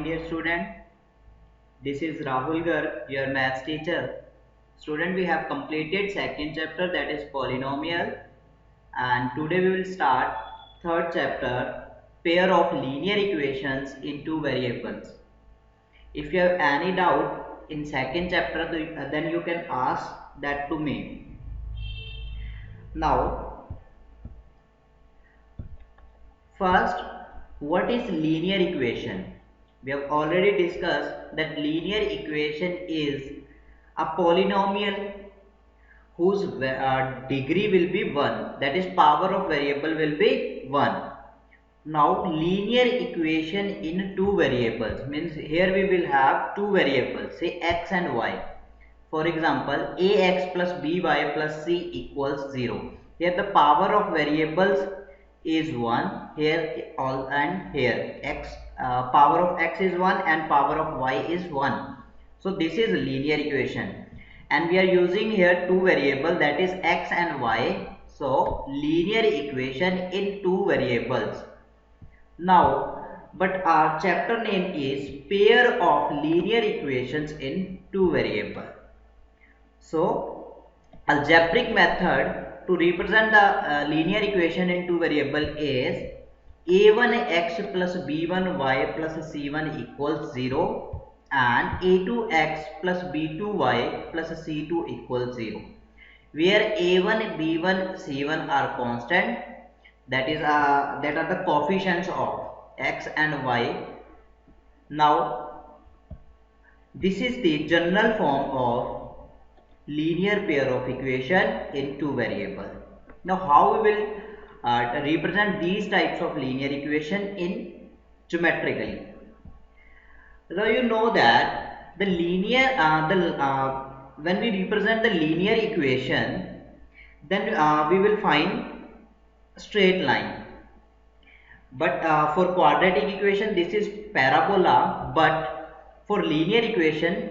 dear student. This is Rahul Garg, your maths teacher. Student, we have completed second chapter, that is polynomial, and today we will start third chapter, pair of linear equations in two variables. If you have any doubt in second chapter, then you can ask that to me. Now, first, what is linear equation? We have already discussed that linear equation is a polynomial whose degree will be 1, that is power of variable will be 1. Now linear equation in two variables means here we will have two variables, say x and y. For example, ax plus by plus c equals 0. Here the power of variables is 1, here all and here x power of x is 1 and power of y is 1. So this is linear equation, and we are using here two variables, that is x and y. So linear equation in two variables. Now, but our chapter name is pair of linear equations in two variables. So, algebraic method to represent the linear equation in two variable is a1x plus b1y plus c1 equals 0 and a2x plus b2y plus c2 equals 0, where a1, b1, c1 are constant, that are the coefficients of x and y. Now this is the general form of linear pair of equation in two variable. Now how we will represent these types of linear equation in geometrically? Now you know that the linear when we represent the linear equation, then we will find straight line. But for quadratic equation this is parabola, but for linear equation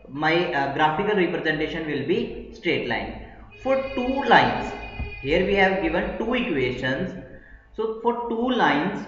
my graphical representation will be straight line. For two lines, here we have given two equations. So for two lines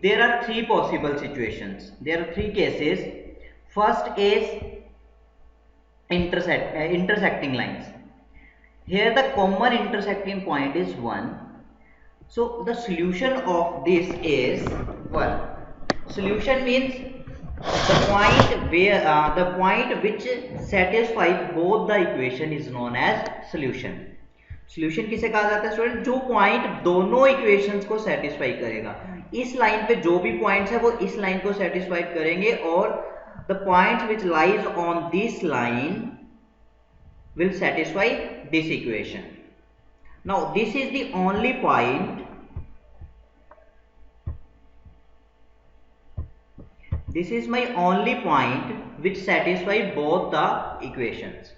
there are three possible situations. There are three cases. First is intersecting lines. Here the common intersecting point is 1. So the solution of this is 1. Solution means the point where the point which satisfies both the equation is known as solution. Solution किसे कहा जाता है student? जो point दोनों equations को satisfy करेगा. इस line पे जो भी पॉइंट्स है वो इस लाइन को सेटिस्फाई करेंगे, और the point which lies on this line will satisfy this equation. Now this is the only point, this is my only point which satisfy both the equations,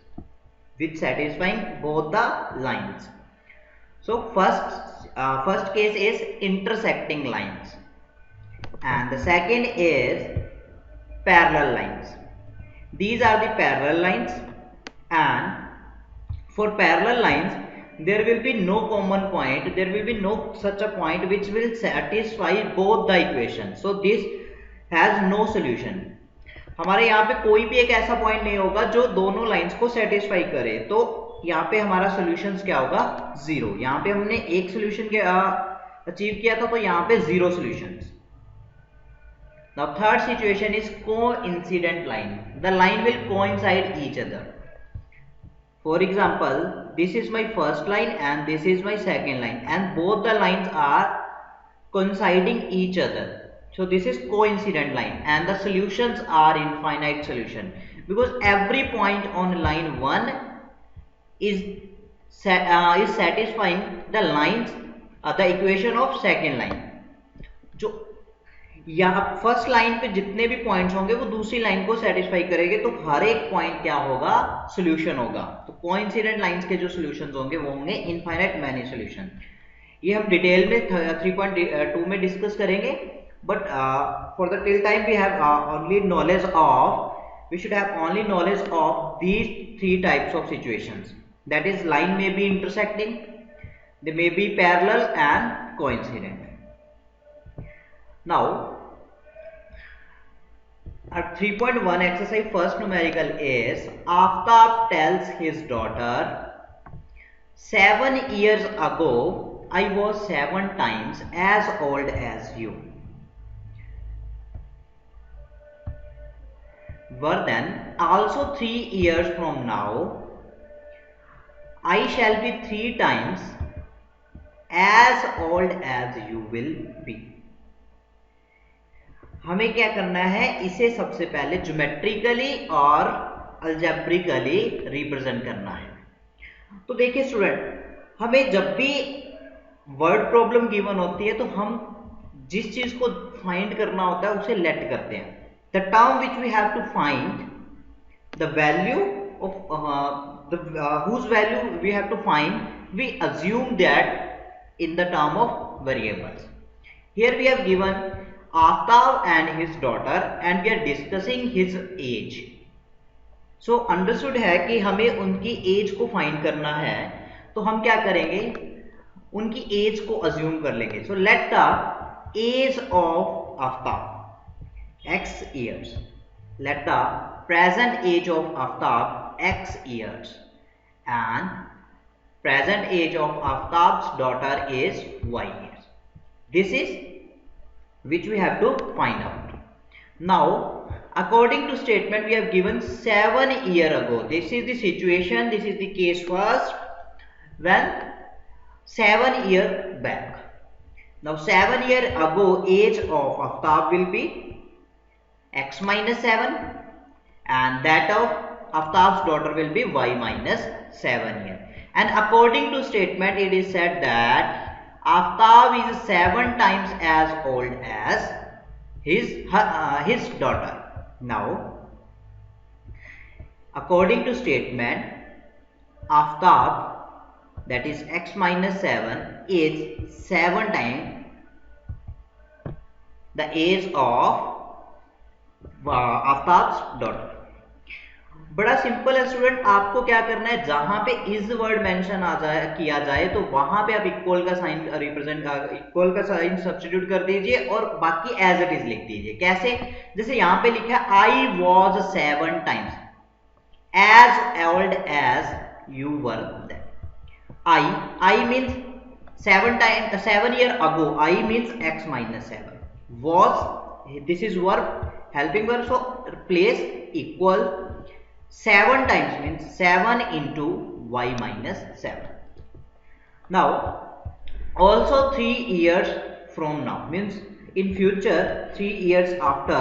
which satisfying both the lines. So first case is intersecting lines, and the second is parallel lines. These are the parallel lines, and for parallel lines there will be no common point, there will be no such a point which will satisfy both the equations. So this has no solution. हमारे यहाँ पे कोई भी एक ऐसा point नहीं होगा जो दोनों लाइंस को सेटिस्फाई करे, तो यहाँ पे हमारा सॉल्यूशंस क्या होगा? जीरो. यहाँ पे हमने एक सॉल्यूशन अचीव किया था, तो यहाँ पे zero solutions. Now third situation is coincident line. The line will coincide each other. For example, this is my first line and this is my second line, and both the lines are coinciding each other. So this is coincident line, and the solutions are infinite solution, because every point on line 1 is satisfying the lines the equation of second line. जो यहाँ first line पे जितने भी points होंगे वो दूसरी line को satisfy करेंगे, तो हर एक पॉइंट क्या होगा? सॉल्यूशन होगा. तो कोइंसिडेंट लाइंस के जो सॉल्यूशंस होंगे वो होंगे इनफाइनाइट मैनी सॉल्यूशन. ये हम डिटेल में 3.2 में डिस्कस करेंगे, but for the till time we have only knowledge of, we should have only knowledge of these three types of situations, that is line may be intersecting, they may be parallel and coincident. Now 3.1 exercise first numerical is Aftab tells his daughter, 7 years ago I was 7 times as old as you. Vardhan, also 3 years from now I shall be 3 times as old as you will be. हमें क्या करना है, इसे सबसे पहले geometrically और algebraically represent करना है. तो देखिए स्टूडेंट, हमें जब भी वर्ड प्रॉब्लम गिवन होती है तो हम जिस चीज को फाइंड करना होता है उसे लेट करते हैं. The term which we have to find the value of whose value we have to find, we assume that in the term of variables. Here we have given Aftab and his daughter and we are discussing his age. So understood है कि हमें उनकी as को find करना है, तो हम क्या करेंगे, उनकी एज को अज्यूम कर लेंगे. So let the age of Aftab x years. Let the present age of Aftab x years and present age of Aftab's daughter is y years. This is which we have to find out. Now according to statement we have given 7 years ago. This is the situation, this is the case first when 7 years back. Now 7 years ago age of Aftab will be x minus 7 and that of Aftab's daughter will be y minus 7 years. And according to statement it is said that Aftab is 7 times as old as his daughter. Now according to statement Aftab, that is x minus 7, is 7 times the age of Aftab's daughter. बड़ा simple है student, आपको क्या करना है, जहां पे is word mention किया जाए तो वहां पे आप इक्वल का साइन इक्वल का साइन सब्स्टिट्यूट कर दीजिए और बाकी एज इट इज लिख दीजिए. कैसे, जैसे यहां पे लिखा है I was 7 times as old as you were then. I means 7 years ago. I means x minus 7. Was, this is verb, helping verb, so place equal 7 times means 7 into y minus 7. Now also 3 years from now means in future 3 years after.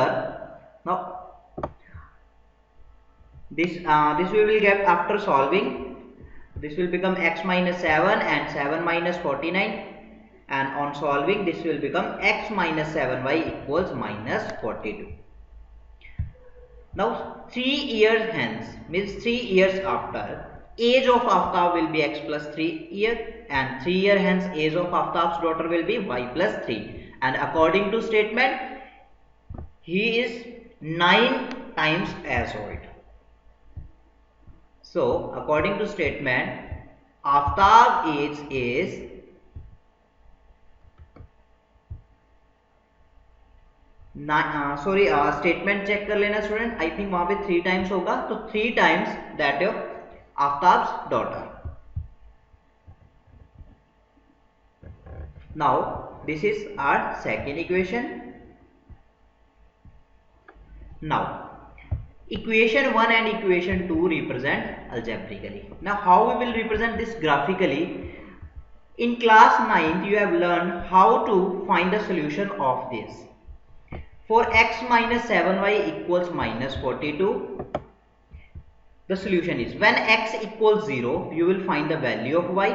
Now this we will get after solving. This will become x minus 7 and 7 minus 49, and on solving this will become x minus 7y equals minus 42. Now 3 years hence means 3 years after, age of Aftab will be x plus 3 year, and 3 years hence age of Aftab's daughter will be y plus 3, and according to statement he is 9 times as old. So according to statement Aftab age is statement check कर लेना student. I think वहां पे 3 times होगा, तो 3 times that of Aftab's daughter. Now this is our second equation. Now equation 1 and equation 2 represent algebraically. Now how we will represent this graphically? In class 9th you have learned how to find the solution of this. For x minus 7y equals minus 42, the solution is when x equals 0 you will find the value of y,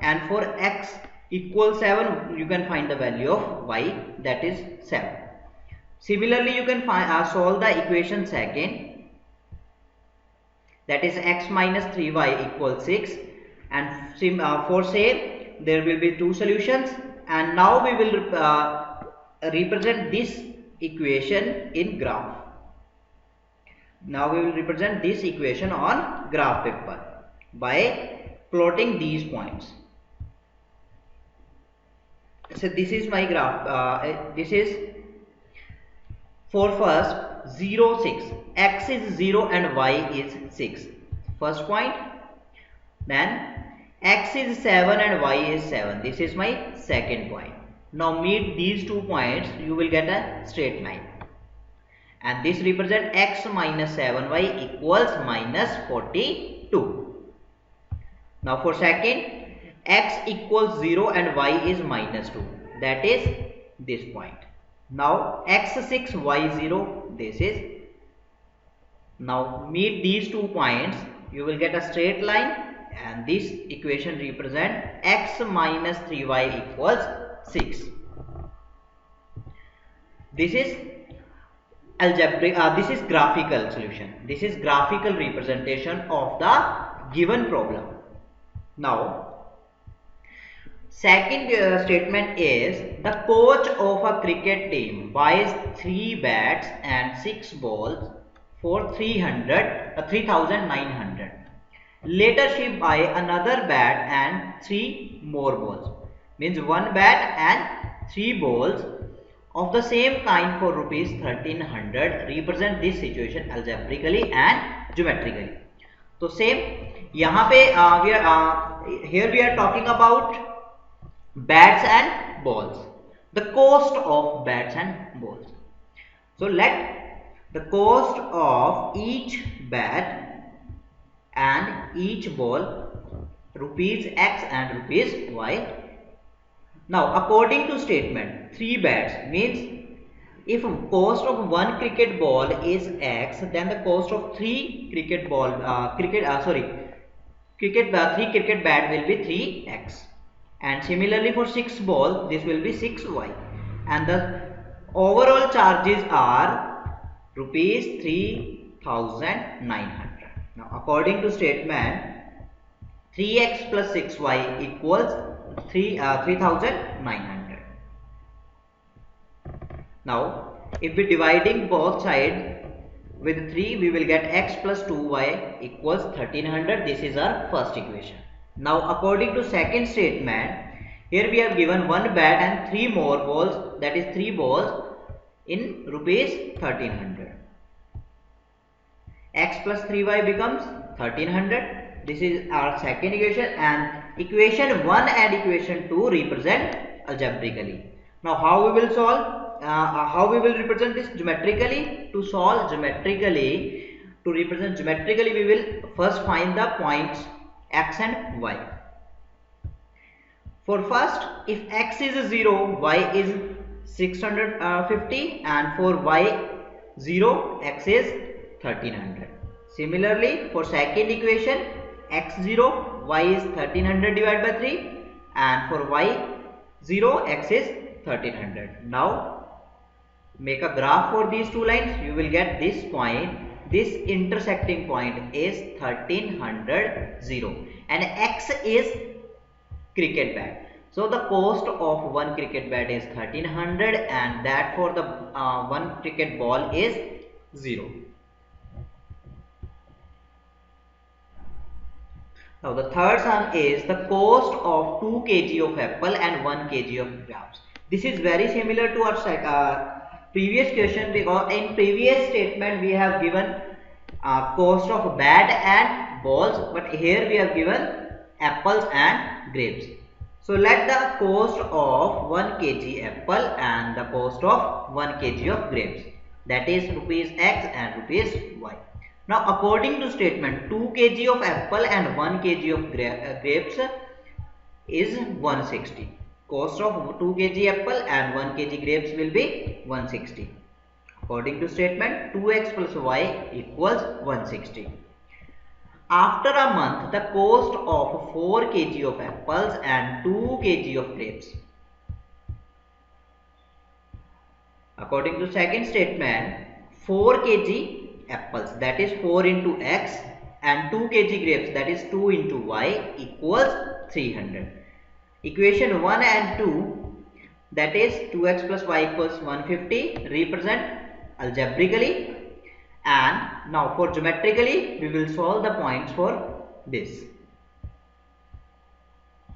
and for x equals 7 you can find the value of y, that is 7. Similarly you can solve the equation second, that is x minus 3y equals 6, and for same there will be 2 solutions, and now we will represent this equation in graph. Now we will represent this equation on graph paper by plotting these points. So this is my graph. This is for first 0, 6. X is 0 and y is 6. First point. Then x is 7 and y is 7. This is my second point. Now meet these 2 points, you will get a straight line. And this represents x minus 7y equals minus 42. Now for second, x equals 0 and y is minus 2. That is this point. Now x6, y0, this is. Now meet these 2 points, you will get a straight line, and this equation represents x minus 3y equals 6. This is algebraic, this is graphical solution. This is graphical representation of the given problem. Now second statement is the coach of a cricket team buys 3 bats and 6 balls for 3,900. Later she buy another bat and 3 more balls. Means 1 bat and 3 balls of the same kind for rupees 1300. Represent this situation algebraically and geometrically. So same यहाँ पे here we are talking about bats and balls. The cost of bats and balls. So let the cost of each bat and each ball rupees x and rupees y. Now according to statement, 3 bats means if cost of 1 cricket ball is x, then the cost of 3 cricket ball 3 cricket bat will be 3x, and similarly for 6 ball this will be 6y, and the overall charges are rupees 3,900. Now according to statement, 3x plus 6y equals 3,900. Now if we dividing both sides with 3, we will get x plus 2y equals 1300. This is our first equation. Now according to second statement, here we have given 1 bat and 3 more balls, that is 3 balls in rupees 1300. X plus 3y becomes 1300. This is our second equation, and equation 1 and equation 2 represent algebraically. Now how we will solve? How we will represent this geometrically? To solve geometrically, to represent geometrically, we will first find the points x and y. For first, if x is 0, y is 650, and for y 0, x is 1300. Similarly, for second equation, x 0, y is 1300 divided by 3, and for y 0, x is 1300. Now make a graph for these 2 lines. You will get this point. This intersecting point is 1300, 0, and x is cricket bat. So the cost of 1 cricket bat is 1300, and that for the 1 cricket ball is 0. Now the third sum is the cost of 2 kg of apple and 1 kg of grapes. This is very similar to our previous question, because in previous statement we have given cost of bat and balls, but here we have given apples and grapes. So let the cost of 1 kg apple and the cost of 1 kg of grapes, that is rupees x and rupees y. Now according to statement, 2 kg of apple and 1 kg of grapes is 160. Cost of 2 kg apple and 1 kg grapes will be 160. According to statement, 2x plus y equals 160. After a month, the cost of 4 kg of apples and 2 kg of grapes. According to second statement, 4 kg apples, that is 4 into x, and 2 kg grapes, that is 2 into y, equals 300. Equation 1 and 2, that is 2x plus y equals 150, represent algebraically, and now for geometrically we will solve the points for this.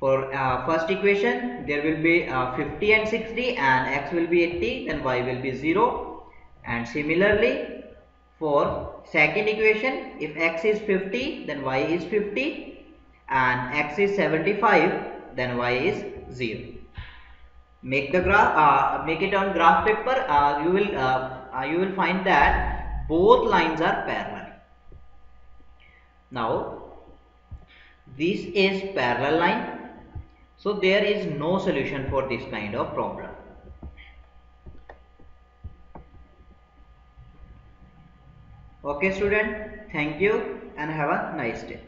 For first equation, there will be 50 and 60, and x will be 80, then y will be 0, and similarly For second equation, if x is 50, then y is 50, and x is 75, then y is 0. Make the graph, make it on graph paper. You will find that both lines are parallel. Now, this is parallel line, so there is no solution for this kind of problem. Okay, student. Thank you and have a nice day.